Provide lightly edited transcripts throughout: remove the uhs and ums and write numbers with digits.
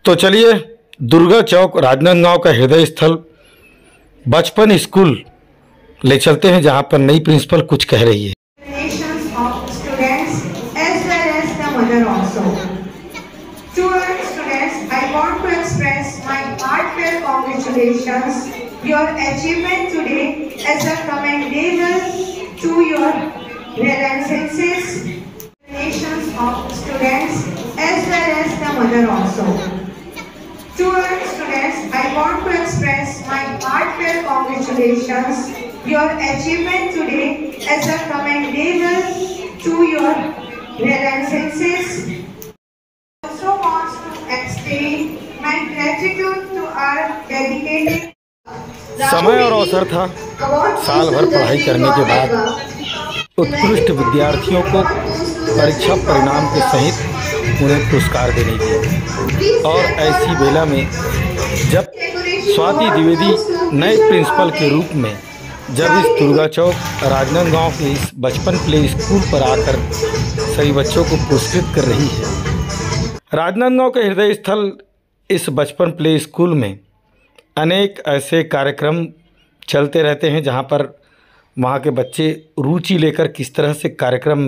तो चलिए दुर्गा चौक राजनांदगांव का हृदय स्थल बचपन स्कूल ले चलते हैं, जहां पर नई प्रिंसिपल कुछ कह रही है। Your achievement today as a commendable to your relentless nations of students as well as the mother also. To our students, I want to express my heartfelt congratulations. Your achievement today as a commendable to your relentless. Also wants to extend my gratitude to our dedicated. समय और अवसर था साल भर पढ़ाई करने के बाद उत्कृष्ट विद्यार्थियों को परीक्षा परिणाम के सहित उन्हें पुरस्कार देने की, और ऐसी बेला में जब स्वाति द्विवेदी नए प्रिंसिपल के रूप में जब इस दुर्गा चौक राजनांदगांव के इस बचपन प्ले स्कूल पर आकर सभी बच्चों को पुरस्कृत कर रही है। राजनांदगांव के हृदय स्थल इस बचपन प्ले स्कूल में अनेक ऐसे कार्यक्रम चलते रहते हैं, जहां पर वहां के बच्चे रुचि लेकर किस तरह से कार्यक्रम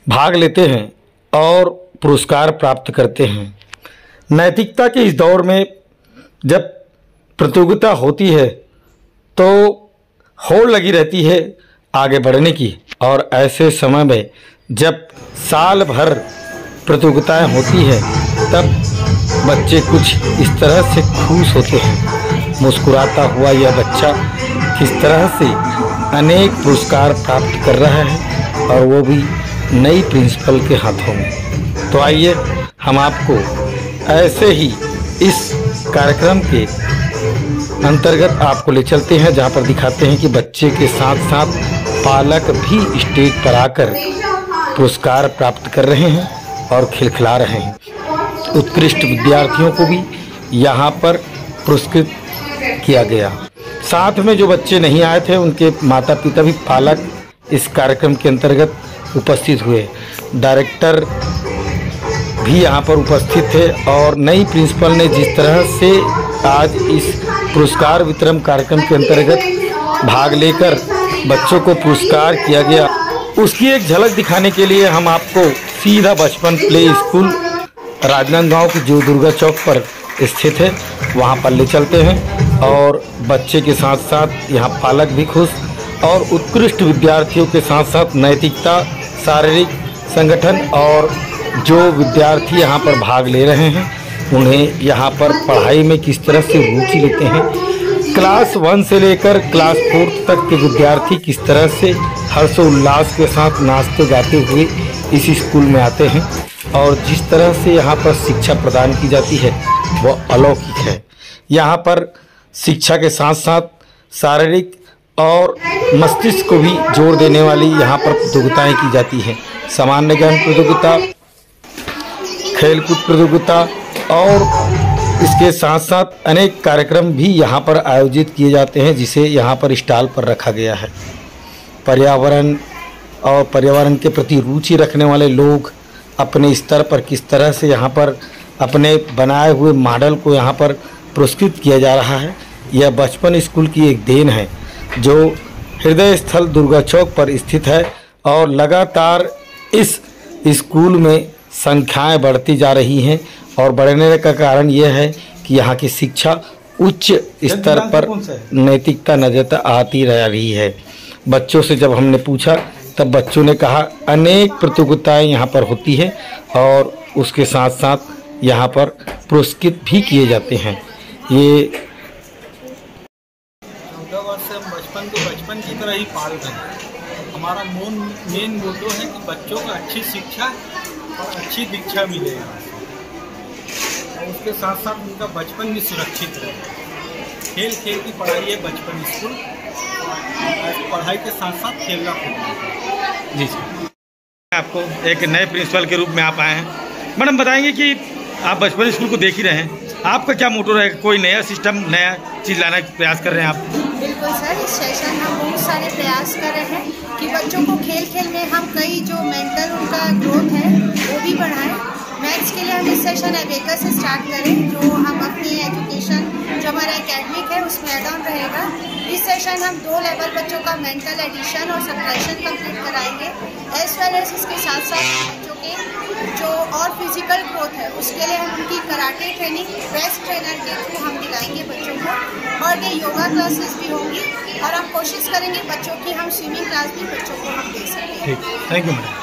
भाग लेते हैं और पुरस्कार प्राप्त करते हैं। नैतिकता के इस दौर में जब प्रतियोगिता होती है तो होड़ लगी रहती है आगे बढ़ने की, और ऐसे समय में जब साल भर प्रतियोगिताएं होती हैं तब बच्चे कुछ इस तरह से खुश होते हैं। मुस्कुराता हुआ यह बच्चा किस तरह से अनेक पुरस्कार प्राप्त कर रहा है, और वो भी नई प्रिंसिपल के हाथों में। तो आइए हम आपको ऐसे ही इस कार्यक्रम के अंतर्गत आपको ले चलते हैं, जहां पर दिखाते हैं कि बच्चे के साथ साथ पालक भी स्टेज पर आकर पुरस्कार प्राप्त कर रहे हैं और खिलखिला रहे हैं। उत्कृष्ट विद्यार्थियों को भी यहाँ पर पुरस्कृत किया गया। साथ में जो बच्चे नहीं आए थे उनके माता पिता भी पालक इस कार्यक्रम के अंतर्गत उपस्थित हुए। डायरेक्टर भी यहाँ पर उपस्थित थे, और नई प्रिंसिपल ने जिस तरह से आज इस पुरस्कार वितरण कार्यक्रम के अंतर्गत भाग लेकर बच्चों को पुरस्कार किया गया, उसकी एक झलक दिखाने के लिए हम आपको सीधा बचपन प्ले स्कूल राजनांदगांव की जो दुर्गा चौक पर स्थित है वहां पर ले चलते हैं। और बच्चे के साथ साथ यहाँ पालक भी खुश, और उत्कृष्ट विद्यार्थियों के साथ साथ नैतिकता, शारीरिक संगठन, और जो विद्यार्थी यहाँ पर भाग ले रहे हैं उन्हें यहाँ पर पढ़ाई में किस तरह से रुचि लेते हैं। क्लास 1 से लेकर क्लास 4 तक के विद्यार्थी किस तरह से हर्षोल्लास के साथ नाचते गाते हुए इस स्कूल में आते हैं, और जिस तरह से यहाँ पर शिक्षा प्रदान की जाती है वह अलौकिक है। यहाँ पर शिक्षा के साथ साथ शारीरिक और मस्तिष्क को भी जोर देने वाली यहाँ पर प्रतियोगिताएं की जाती हैं। सामान्य ज्ञान प्रतियोगिता, खेलकूद प्रतियोगिता, और इसके साथ साथ अनेक कार्यक्रम भी यहाँ पर आयोजित किए जाते हैं, जिसे यहाँ पर स्टॉल पर रखा गया है। पर्यावरण और पर्यावरण के प्रति रुचि रखने वाले लोग अपने स्तर पर किस तरह से यहाँ पर अपने बनाए हुए मॉडल को यहाँ पर पुरस्कृत किया जा रहा है। यह बचपन स्कूल की एक देन है जो हृदय स्थल दुर्गा चौक पर स्थित है, और लगातार इस स्कूल में संख्याएं बढ़ती जा रही हैं, और बढ़ने का कारण यह है कि यहाँ की शिक्षा उच्च स्तर पर नैतिकता नजर आती रह रही है। बच्चों से जब हमने पूछा तब बच्चों ने कहा अनेक प्रतियोगिताएं यहाँ पर होती है, और उसके साथ साथ यहाँ पर पुरस्कृत भी किए जाते हैं। ये 14 वर्ष से हम बचपन को बचपन की तरह ही पाल रहे हैं। हमारा मेन मोटो है कि बच्चों को अच्छी शिक्षा और अच्छी दीक्षा मिले, और उसके साथ साथ उनका बचपन भी सुरक्षित रहे। खेल खेल की पढ़ाई है बचपन स्कूल, पढ़ाई के साथ साथ खेलना कूदना। जी सर, आपको एक नए प्रिंसिपल के रूप में आप आए हैं। मैडम बताएंगे कि आप बचपन स्कूल को देख ही रहे हैं, आपका क्या मोटो रहेगा? कोई नया सिस्टम, नया चीज़ लाने का प्रयास कर रहे हैं आप? बिल्कुल सर, इस सेशन हम बहुत सारे प्रयास कर रहे हैं कि बच्चों को खेल खेल में हम कई जो मेंटल उनका ग्रोथ है वो भी बढ़ाएं, मैथ्स के लिए हम इस सेशन एबेकस से स्टार्ट करें, जो हम अपनी एजुकेशन जो हमारा एकेडमिक है उसमें एड ऑन रहेगा। इस सेशन हम 2 लेवल बच्चों का मेंटल एडिशन और सब्ट्रैक्शन कंप्लीट कराएंगे, एज वेल एज इसके साथ साथ बच्चों के जो और फिजिकल ग्रोथ है उसके लिए हम उनकी कराटे ट्रेनिंग बेस्ट ट्रेनर के थ्रू हम दिलाएंगे बच्चों को। और ये योगा क्लासेस भी होंगी और हम कोशिश करेंगे बच्चों की हम स्विमिंग क्लास भी बच्चों को हम दे सकें। ठीक, थैंक यू मैडम।